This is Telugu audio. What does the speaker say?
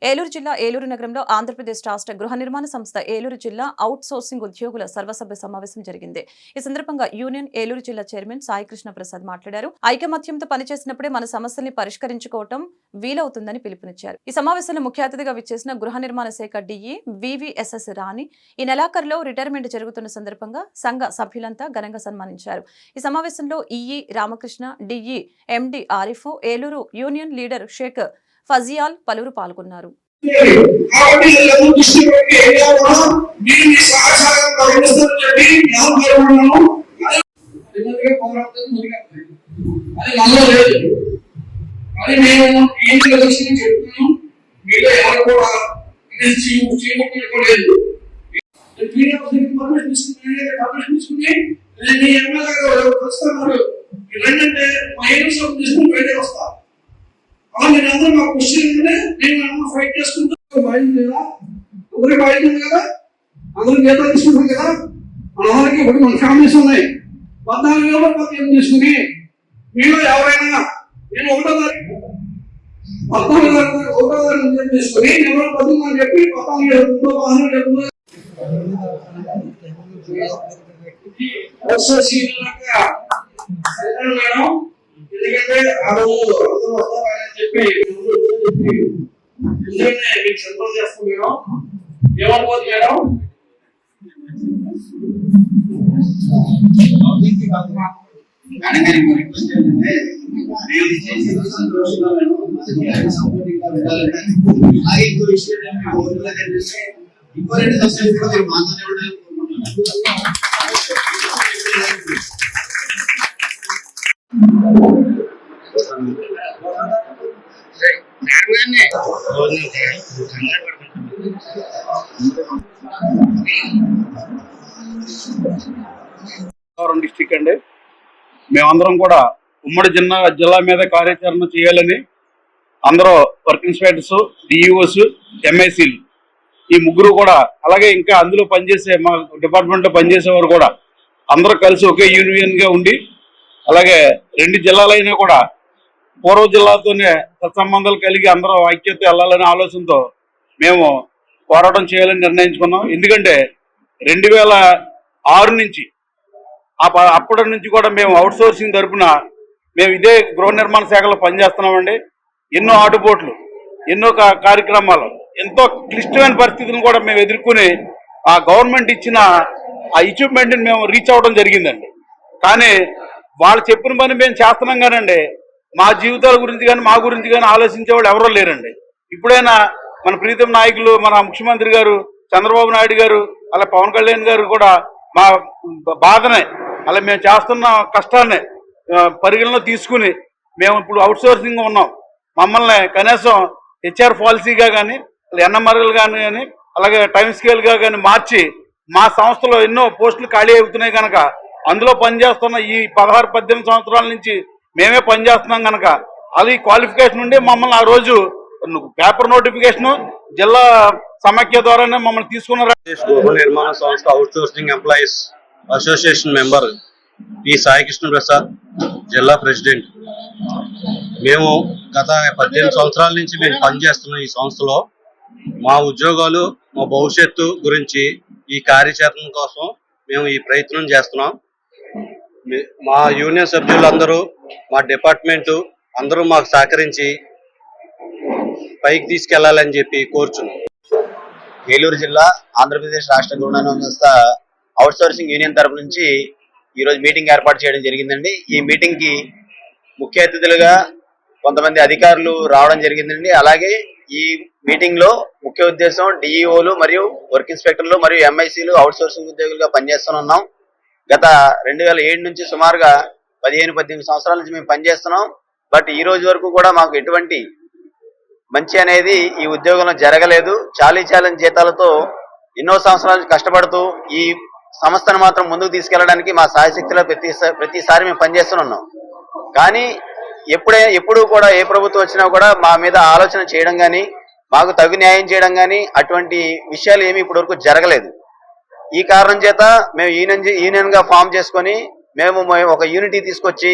ఏలూరు జిల్లా ఏలూరు నగరంలో ఆంధ్రప్రదేశ్ రాష్ట్ర గృహ నిర్మాణ సంస్థ ఏలూరు జిల్లా అవుట్ సోర్సింగ్ ఉద్యోగుల సర్వసభ్య సమావేశం జరిగింది. ఈ సందర్భంగా యూనియన్ ఏలూరు జిల్లా చైర్మన్ సాయికృష్ణ ప్రసాద్ మాట్లాడారు. ఐకమత్యంతో పనిచేసినప్పుడే మన సమస్యల్ని పరిష్కరించుకోవటం వీలవుతుందని పిలుపునిచ్చారు. ఈ సమావేశంలో ముఖ్య అతిథిగా విచ్చేసిన గృహ నిర్మాణ శాఖ డిఈ వివిఎస్ఎస్ రాణి ఈ నెలాఖరులో రిటైర్మెంట్ జరుగుతున్న సందర్భంగా సంఘ సభ్యులంతా ఘనంగా సన్మానించారు. ఈ సమావేశంలో ఈఈ రామకృష్ణ, డిఈ ఎండి ఆరిఫ్, ఏలూరు యూనియన్ లీడర్ షేక్ ఫజియాల్ పలువురు పాల్గొన్నారు. మీరందరూ మా క్వశ్చన్ నేను ఫైట్ చేసుకుంటూ బాధ్యత ఒకరి బాధ్యత ఉంది కదా, అందరూ జీతాలు తీసుకుంటాం కదా. మనందరికీ ఇప్పుడు మన ఫ్యామిలీస్ ఉన్నాయి. 14,000 తీసుకుని మీలో ఎవరైనా నేను 1వ తారీఖు 14,000 తీసుకుని ఎవరో 19 అని చెప్పి 14,000 మేడం. ఎందుకంటే ఆ రోజు అందరూ వస్తారని చెప్పి మీకు సంతోషం చేస్తాం మేడం. ఏమనుకోదు మేడం. కానీ నేను రిక్వెస్ట్ ఏంటంటే ఇంకో విషయం ఇంకో 2 సంవత్సరాలు కూడా మీరు మాతోనే ఉండాలని కోరుకుంటున్నాను. డిస్ట్రిక్ట్ అండి, మేమందరం కూడా ఉమ్మడి జిల్లా మీద కార్యాచరణ చేయాలని అందరూ వర్క్ ఇన్స్పెక్టర్స్, డిఈఓస్, ఎంఐసీలు ఈ ముగ్గురు కూడా, అలాగే ఇంకా అందులో పనిచేసే మా డిపార్ట్మెంట్ లో పనిచేసేవారు కూడా అందరూ కలిసి ఒకే యూనియన్ గా ఉండి, అలాగే 2 జిల్లాలైనా కూడా పూర్వ జిల్లాతోనే సత్సంబంధాలు కలిగి అందరూ ఐక్యత వెళ్ళాలనే ఆలోచనతో మేము పోరాటం చేయాలని నిర్ణయించుకున్నాం. ఎందుకంటే 2006 నుంచి అప్పటి నుంచి కూడా మేము అవుట్ సోర్సింగ్ తరఫున మేము ఇదే గృహ నిర్మాణ శాఖలో పనిచేస్తున్నామండి. ఎన్నో ఆటుపోట్లు, ఎన్నో కార్యక్రమాలు, ఎంతో క్లిష్టమైన పరిస్థితులను కూడా మేము ఎదుర్కొని ఆ గవర్నమెంట్ ఇచ్చిన ఆ అచీవ్మెంట్ని మేము రీచ్ అవ్వడం జరిగిందండి. కానీ వాళ్ళు చెప్పిన పని మేము చేస్తున్నాం కానండి, మా జీవితాల గురించి కానీ మా గురించి కానీ ఆలోచించే వాళ్ళు ఎవరో లేరండి. ఇప్పుడైనా మన ప్రీతం నాయకులు, మన ముఖ్యమంత్రి గారు చంద్రబాబు నాయుడు గారు, అలా పవన్ కళ్యాణ్ గారు కూడా మా బాధనే, అలా మేము చేస్తున్న కష్టాన్ని పరిగణలో తీసుకుని మేము ఇప్పుడు అవుట్ సోర్సింగ్ ఉన్నాం. మమ్మల్ని కనీసం హెచ్ఆర్ పాలసీగా కానీ, ఎన్ఎంఆర్ఎల్ కానీ, అలాగే టైం స్కేల్గా కానీ మార్చి మా సంస్థలో ఎన్నో పోస్టులు ఖాళీ అవుతున్నాయి కనుక అందులో పనిచేస్తున్న ఈ 16-18 సంవత్సరాల నుంచి మేమే పనిచేస్తున్నాం కనుక అది క్వాలిఫికేషన్ ఉండి మమ్మల్ని ఆ రోజు పేపర్ నోటిఫికేషన్ జిల్లా సమాఖ్య ద్వారానే మమ్మల్ని తీసుకున్నారు. గృహ నిర్మాణ సంస్థ out sourcing employees association member P Saikrishna Prasad, జిల్లా ప్రెసిడెంట్. మేము గత 18 సంవత్సరాల నుంచి మేము పనిచేస్తున్నాం ఈ సంస్థలో. మా ఉద్యోగాలు, మా భవిష్యత్తు గురించి ఈ కార్యాచరణ కోసం మేము ఈ ప్రయత్నం చేస్తున్నాం. మా యూనియన్ సభ్యులందరూ, మా డిపార్ట్మెంటు అందరూ మాకు సహకరించి పైకి తీసుకెళ్లాలని చెప్పి కోరుచున్నాం. ఏలూరు జిల్లా ఆంధ్రప్రదేశ్ రాష్ట్ర గృహ నిర్మాణ సంస్థ అవుట్ సోర్సింగ్ యూనియన్ తరపు నుంచి ఈరోజు మీటింగ్ ఏర్పాటు చేయడం జరిగిందండి. ఈ మీటింగ్ కి ముఖ్య అతిథులుగా కొంతమంది అధికారులు రావడం జరిగిందండి. అలాగే ఈ మీటింగ్ లో ముఖ్య ఉద్దేశం డిఈఓలు మరియు వర్క్ ఇన్స్పెక్టర్లు మరియు ఎంఐసీలు అవుట్ సోర్సింగ్ ఉద్యోగులుగా పనిచేస్తున్నాం. గత 2007 నుంచి సుమారుగా 15-18 సంవత్సరాల నుంచి మేము పనిచేస్తున్నాం. బట్ ఈ రోజు వరకు కూడా మాకు ఎటువంటి మంచి అనేది ఈ ఉద్యోగంలో జరగలేదు. చాలీ జీతాలతో ఎన్నో సంవత్సరాల నుంచి కష్టపడుతూ ఈ సంస్థను మాత్రం ముందుకు తీసుకెళ్లడానికి మా సాయశక్తిలో ప్రతిసారి మేము పనిచేస్తున్నాం. కానీ ఎప్పుడు కూడా ఏ ప్రభుత్వం వచ్చినా కూడా మా మీద ఆలోచన చేయడం కానీ, మాకు తగు న్యాయం చేయడం కానీ అటువంటి విషయాలు ఏమీ ఇప్పటి వరకు జరగలేదు. ఈ కారణం చేత మేము యూనియన్ గా ఫామ్ చేసుకొని మేము ఒక యూనిటీ తీసుకొచ్చి